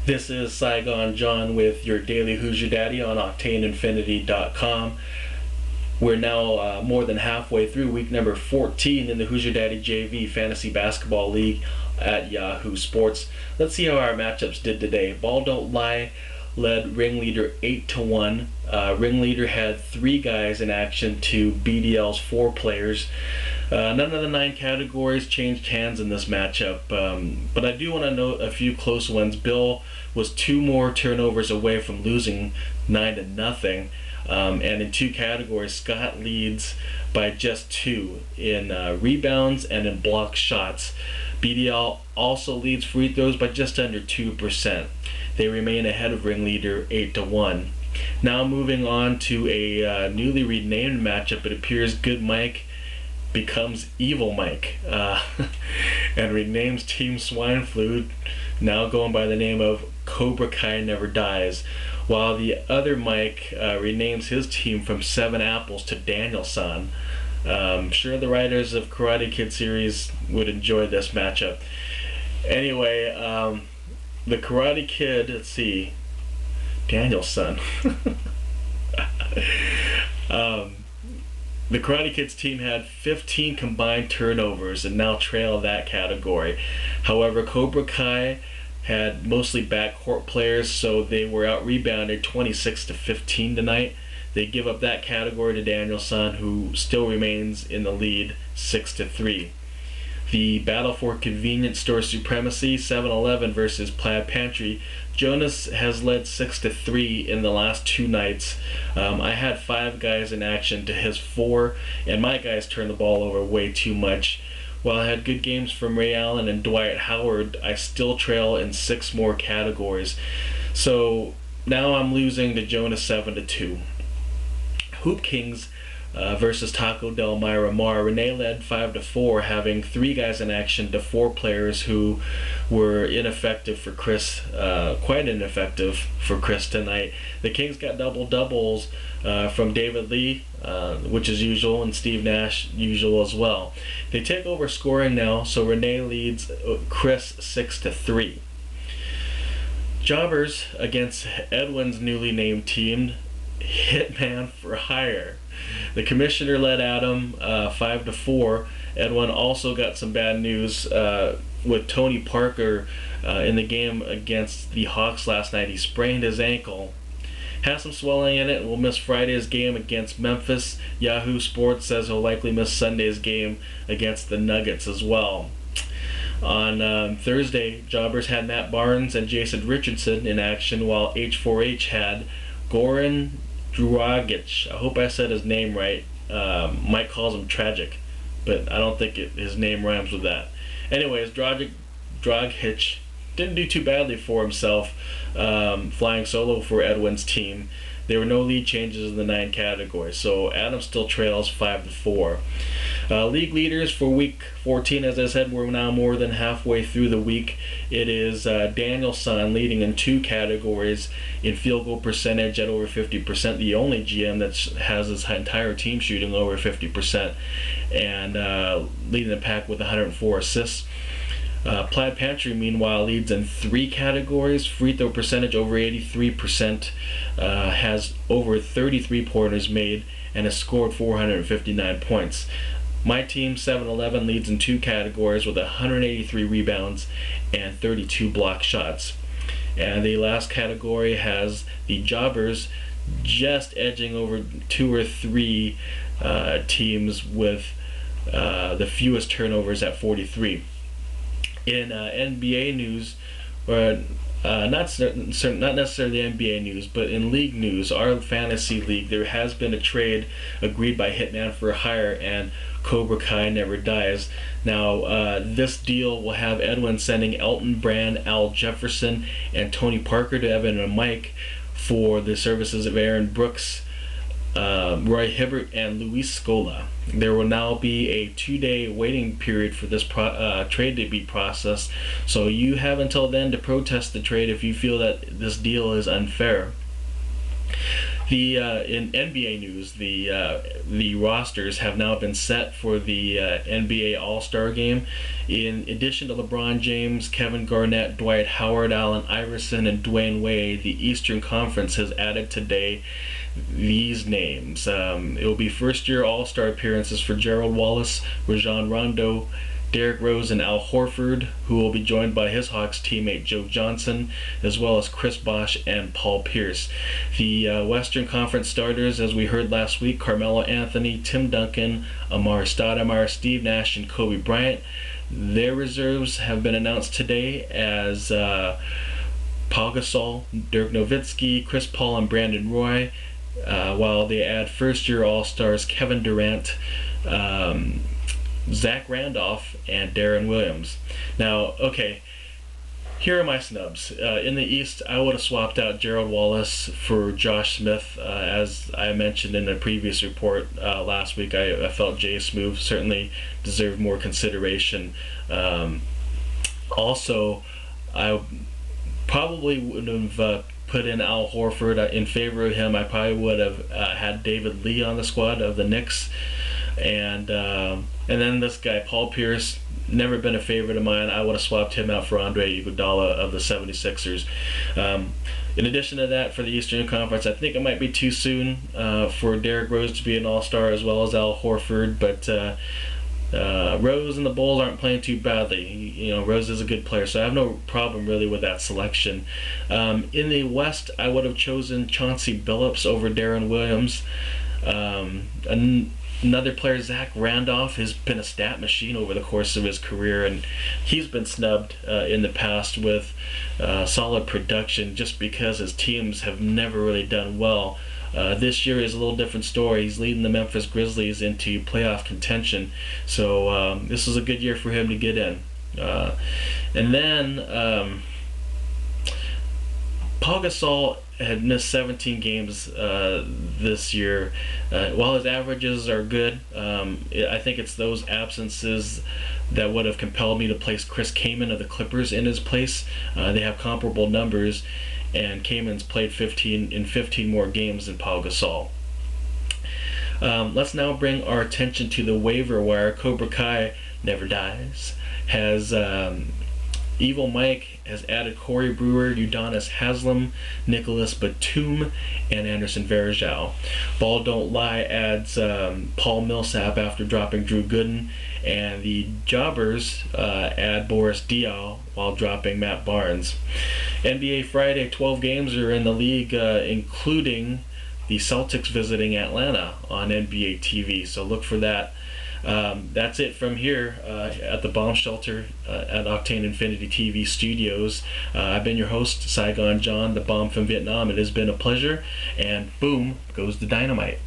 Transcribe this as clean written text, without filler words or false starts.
This is Saigon John with your daily Hoosier Daddy on OctaneInfinity.com. We're now more than halfway through week number 14 in the Hoosier Daddy JV Fantasy Basketball League at Yahoo Sports. Let's see how our matchups did today. Ball Don't Lie led Ringleader 8-1. Ringleader had 3 guys in action to BDL's 4 players. None of the 9 categories changed hands in this matchup, but I do want to note a few close ones. Bill was 2 more turnovers away from losing 9-0, and in 2 categories, Scott leads by just 2 in rebounds and in blocked shots. BDL also leads free throws by just under 2%. They remain ahead of Ringleader 8-1. Now moving on to a newly renamed matchup, it appears Good Mike becomes Evil Mike and renames Team Swine Flu, now going by the name of Cobra Kai Never Dies, while the other Mike renames his team from 7 Apples to Daniel-san. I'm sure the writers of Karate Kid series would enjoy this matchup. Anyway, the Karate Kid, let's see, Daniel-san. The Karate Kid's team had 15 combined turnovers and now trail that category. However, Cobra Kai had mostly backcourt players, so they were out-rebounded 26-15 tonight. They give up that category to Daniel-san, who still remains in the lead 6-3. The battle for convenience store supremacy, 7-Eleven versus Plaid Pantry. Jonas has led 6-3 in the last 2 nights. I had 5 guys in action to his 4, and my guys turned the ball over way too much. While I had good games from Ray Allen and Dwight Howard, I still trail in 6 more categories. So now I'm losing to Jonas 7-2. Hoop Kings versus Taco Del Miramar. Renee led 5-4, having 3 guys in action to 4 players who were ineffective for Chris, quite ineffective for Chris tonight. The Kings got double-doubles from David Lee, which is usual, and Steve Nash, usual as well. They take over scoring now, so Renee leads Chris 6-3. Jobbers against Edwin's newly named team, Hitman for Hire. The commissioner led Adam 5-4. Edwin also got some bad news with Tony Parker in the game against the Hawks last night. He sprained his ankle. Has some swelling in it. Will miss Friday's game against Memphis. Yahoo Sports says he'll likely miss Sunday's game against the Nuggets as well. On Thursday, Jobbers had Matt Barnes and Jason Richardson in action, while H4H had Goran Dragic. I hope I said his name right. Mike calls him Tragic, but I don't think his name rhymes with that. Anyways, Dragic didn't do too badly for himself, flying solo for Edwin's team. There were no lead changes in the 9 categories, so Adam still trails 5-4. League leaders for week 14, as I said, we're now more than halfway through the week. It is Daniel-san leading in 2 categories in field goal percentage at over 50%, the only GM that has his entire team shooting over 50%, and leading the pack with 104 assists. Plaid Pantry, meanwhile, leads in 3 categories. Free throw percentage over 83%, has over 33 pointers made, and has scored 459 points. My team, 7-Eleven, leads in 2 categories with 183 rebounds and 32 block shots. And the last category has the Jobbers just edging over 2 or 3 teams with the fewest turnovers at 43. In NBA news, or not necessarily NBA news, but in league news, our fantasy league, there has been a trade agreed by Hitman for Hire and Cobra Kai Never Dies. Now, this deal will have Edwin sending Elton Brand, Al Jefferson, and Tony Parker to Evan and Mike for the services of Aaron Brooks, Roy Hibbert, and Luis Scola. There will now be a 2-day waiting period for this trade to be processed, so you have until then to protest the trade if you feel that this deal is unfair. In NBA news, the rosters have now been set for the NBA All-Star Game. In addition to LeBron James, Kevin Garnett, Dwight Howard, Allen Iverson, and Dwayne Wade, the Eastern Conference has added today these names. It will be first-year All-Star appearances for Gerald Wallace, Rajon Rondo, Derrick Rose, and Al Horford, who will be joined by his Hawks teammate Joe Johnson, as well as Chris Bosh and Paul Pierce. The Western Conference starters, as we heard last week, Carmelo Anthony, Tim Duncan, Amar Stoudemire, Steve Nash, and Kobe Bryant. Their reserves have been announced today as Paul Gasol, Dirk Nowitzki, Chris Paul, and Brandon Roy, while they add first-year All-Stars Kevin Durant, Zach Randolph, and Darren Williams. Now, okay, here are my snubs. In the East, I would have swapped out Gerald Wallace for Josh Smith. As I mentioned in a previous report last week, I felt Jay Smoove certainly deserved more consideration. Also, I probably wouldn't have put in Al Horford in favor of him. I probably would have had David Lee on the squad of the Knicks. And then this guy, Paul Pierce, never been a favorite of mine. I would have swapped him out for Andre Iguodala of the 76ers. In addition to that, for the Eastern Conference, I think it might be too soon for Derrick Rose to be an all-star as well as Al Horford, but Rose and the Bulls aren't playing too badly. You know, Rose is a good player, so I have no problem really with that selection. In the West, I would have chosen Chauncey Billups over Darren Williams. Another player, Zach Randolph, has been a stat machine over the course of his career, and he's been snubbed in the past with solid production just because his teams have never really done well. This year is a little different story. He's leading the Memphis Grizzlies into playoff contention, so this is a good year for him to get in. And then Paul Gasol had missed 17 games this year. While his averages are good, I think it's those absences that would have compelled me to place Chris Kaman of the Clippers in his place. They have comparable numbers, and Kaman's played 15 more games than Paul Gasol. Let's now bring our attention to the waiver wire. Cobra Kai never dies. Has Evil Mike has added Corey Brewer, Udonis Haslem, Nicholas Batum, and Anderson Varejao. Ball Don't Lie adds Paul Millsap after dropping Drew Gooden, and the Jobbers add Boris Diaw while dropping Matt Barnes. NBA Friday, 12 games are in the league, including the Celtics visiting Atlanta on NBA TV, so look for that. That's it from here at the Bomb Shelter at Octane Infinity TV studios. I've been your host, Saigon John, the bomb from Vietnam. It has been a pleasure, and boom goes the dynamite.